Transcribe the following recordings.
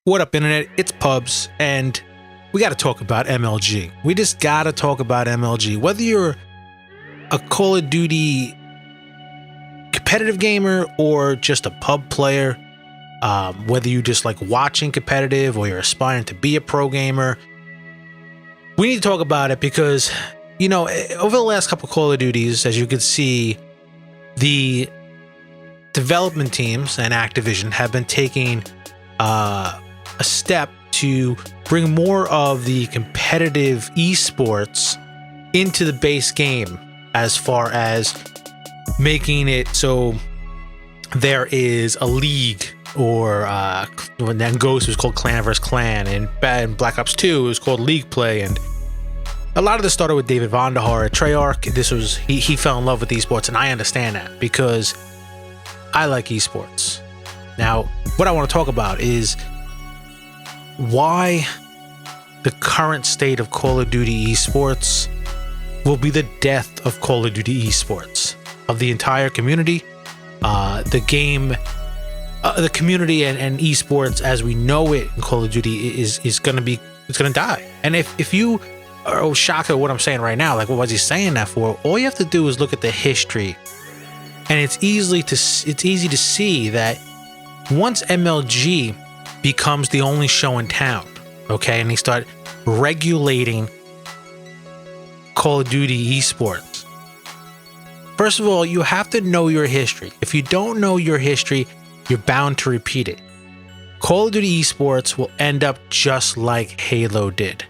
What up, internet? It's PUBzZz, and we got to talk about MLG. We just got to talk about MLG. Whether you're a Call of Duty competitive gamer or just a pub player, whether you just like watching competitive or you're aspiring to be a pro gamer, we need to talk about it because, you know, over the last couple Call of Duties, as you can see, the development teams and Activision have been taking a step to bring more of the competitive esports into the base game, as far as making it so there is a league, or when then Ghost was called Clan vs Clan, and Black Ops 2 was called League Play, and a lot of this started with David Vonderhaar at Treyarch. This was he fell in love with esports, and I understand that because I like esports. Now, what I want to talk about is why the current state of Call of Duty esports will be the death of Call of Duty esports, of the entire community. The game, the community and esports as we know it in Call of Duty is gonna die. And if you are shocked at what I'm saying right now, like, what was he saying that for? All you have to do is look at the history, and it's easy to see that once MLG becomes the only show in town, okay, and they start regulating Call of Duty esports. First of all, you have to know your history. If you don't know your history, you're bound to repeat it. Call of Duty esports will end up just like Halo did.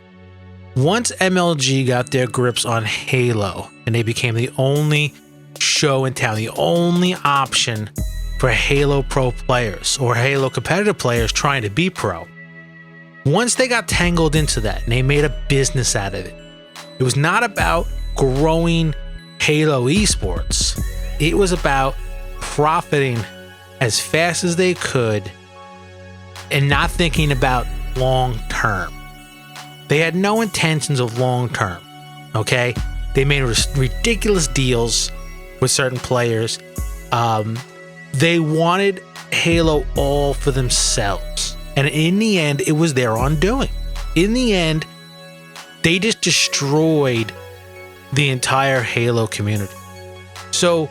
Once MLG got their grips on Halo and they became the only show in town, the only option for Halo Pro players or Halo competitive players trying to be pro. Once they got tangled into that and they made a business out of it, it was not about growing Halo esports. It was about profiting as fast as they could and not thinking about long term. They had no intentions of long term, okay? They made ridiculous deals with certain players. They wanted Halo all for themselves. And in the end, it was their undoing. In the end, they just destroyed the entire Halo community. So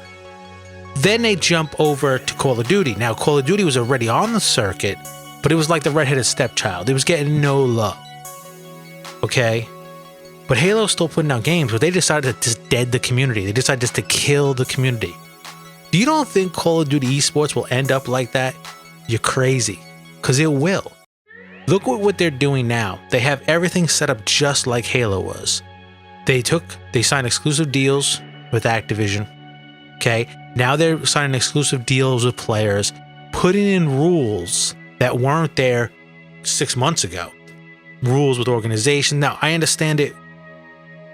then they jump over to Call of Duty. Now, Call of Duty was already on the circuit, but it was like the redheaded stepchild. It was getting no love. Okay? But Halo's still putting out games, but they decided to just dead the community. They decided just to kill the community. You don't think Call of Duty esports will end up like that? You're crazy, because it will. Look at what they're doing now. They have everything set up just like Halo was. They signed exclusive deals with Activision. Okay, now they're signing exclusive deals with players, putting in rules that weren't there 6 months ago. Rules with organization. Now, I understand it.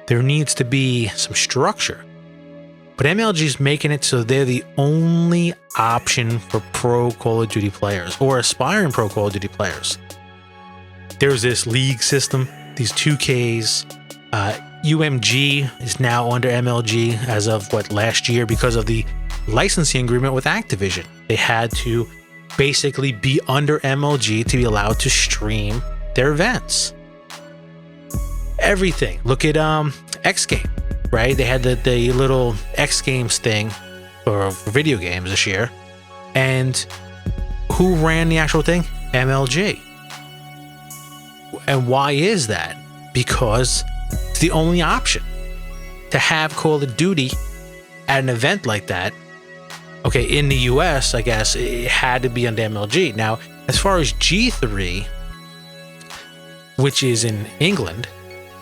There needs to be some structure. But MLG's making it so they're the only option for pro Call of Duty players or aspiring pro Call of Duty players. There's this league system, these 2Ks. UMG is now under MLG as of last year because of the licensing agreement with Activision. They had to basically be under MLG to be allowed to stream their events. Everything. Look at X Game. Right? They had the little X Games thing for video games this year. And who ran the actual thing? MLG. And why is that? Because it's the only option to have Call of Duty at an event like that. Okay, in the US, I guess it had to be under MLG. Now, as far as G3, which is in England,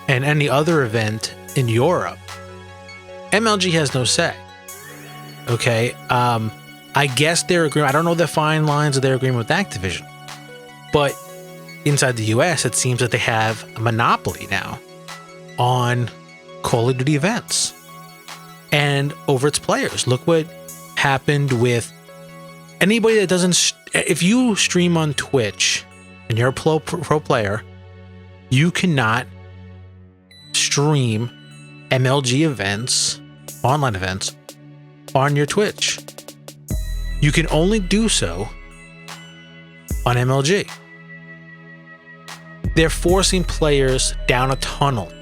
and any other event in Europe, MLG has no say. Okay, I guess their agreement, I don't know the fine lines of their agreement with Activision, but inside the US, it seems that they have a monopoly now on Call of Duty events and over its players. Look what happened with anybody that doesn't, if you stream on Twitch and you're a pro player, you cannot stream MLG events, online events, on your Twitch. You can only do so on MLG. they're forcing players down a tunnel,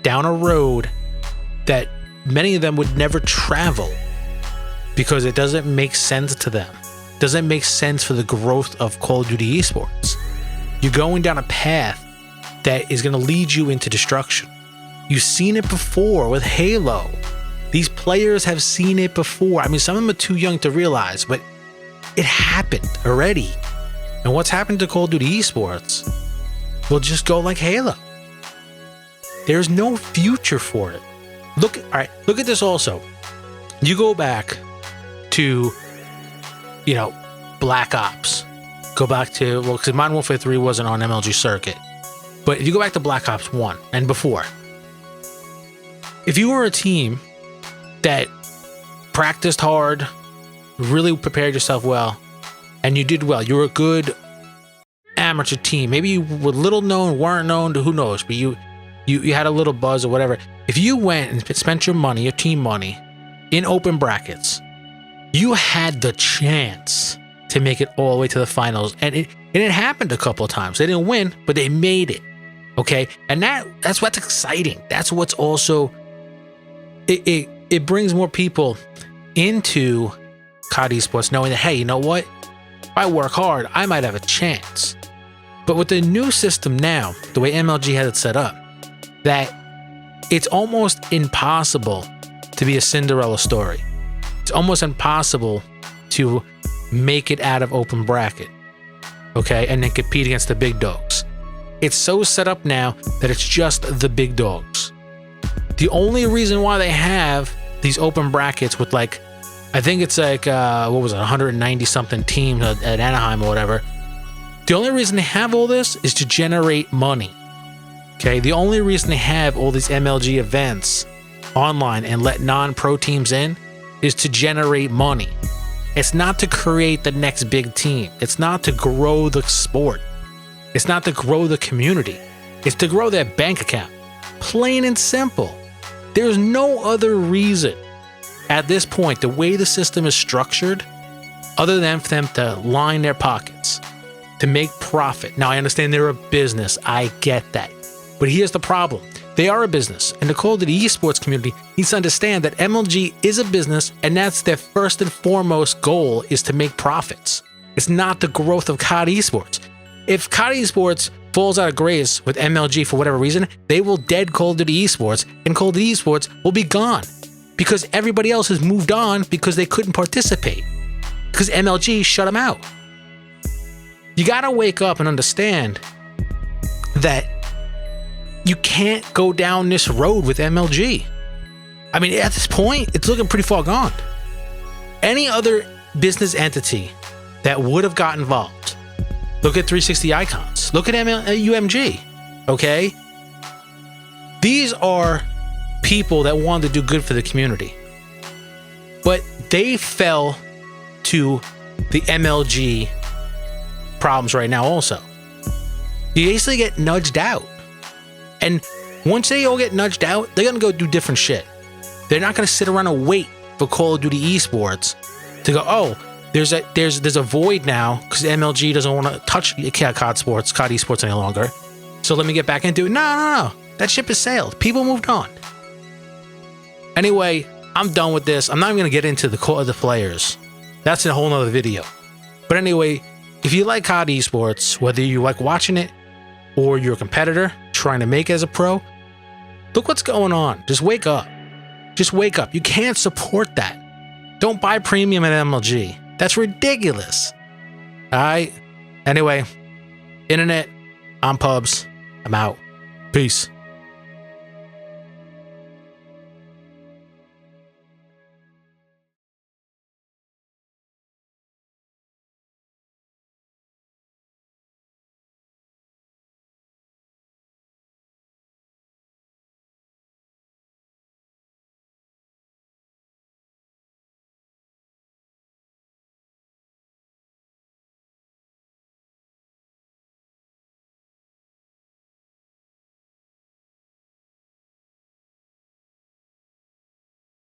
down a road that many of them would never travel because it doesn't make sense to them. It doesn't make sense for the growth of Call of Duty eSports. You're going down a path that is going to lead you into destruction. You've seen it before with Halo. These players have seen it before. I mean, some of them are too young to realize, but it happened already. And what's happened to Call of Duty eSports will just go like Halo. There's no future for it. Look at this also. You go back to, Black Ops. Go back to, because Modern Warfare 3 wasn't on MLG circuit. But if you go back to Black Ops 1 and before, if you were a team that practiced hard, really prepared yourself well, and you did well, you were a good amateur team. Maybe you were little known, weren't known, who knows, but you had a little buzz or whatever. If you went and spent your money, your team money, in open brackets, you had the chance to make it all the way to the finals. And it happened a couple of times. They didn't win, but they made it. Okay? And that's what's exciting. That's what's also, it brings more people into COD eSports knowing that, hey, you know what? If I work hard, I might have a chance. But with the new system now, the way MLG has it set up, that it's almost impossible to be a Cinderella story. It's almost impossible to make it out of open bracket, okay, and then compete against the big dogs. It's so set up now that it's just the big dogs. The only reason why they have these open brackets with I think it's 190 something teams at Anaheim or whatever. The only reason they have all this is to generate money. Okay, the only reason they have all these MLG events online and let non-pro teams in is to generate money. It's not to create the next big team. It's not to grow the sport. It's not to grow the community. It's to grow their bank account. Plain and simple. There's no other reason at this point, the way the system is structured, other than for them to line their pockets, to make profit. Now, I understand they're a business. I get that. But here's the problem. They are a business, and the Call of Duty eSports community needs to understand that MLG is a business, and that's their first and foremost goal, is to make profits. It's not the growth of COD eSports. If COD eSports falls out of grace with MLG for whatever reason, they will dead Call of Duty eSports, and Call of Duty eSports will be gone because everybody else has moved on because they couldn't participate because MLG shut them out. You gotta wake up and understand that you can't go down this road with MLG. I mean, at this point, it's looking pretty far gone. Any other business entity that would have got involved, look at 360 Icons, look at UMG, okay? These are people that wanted to do good for the community, but they fell to the MLG problems right now also. You basically get nudged out. And once they all get nudged out, they're going to go do different shit. They're not going to sit around and wait for Call of Duty eSports to go, oh, there's a void now because MLG doesn't want to touch COD eSports any longer. So let me get back into it. No. That ship has sailed. People moved on. Anyway, I'm done with this. I'm not even going to get into the core of the players. That's a whole nother video. But anyway, if you like COD eSports, whether you like watching it or you're a competitor trying to make it as a pro, look what's going on. Just wake up. Just wake up. You can't support that. Don't buy premium at MLG. That's ridiculous. All right. Anyway, internet, I'm PUBzZz. I'm out. Peace.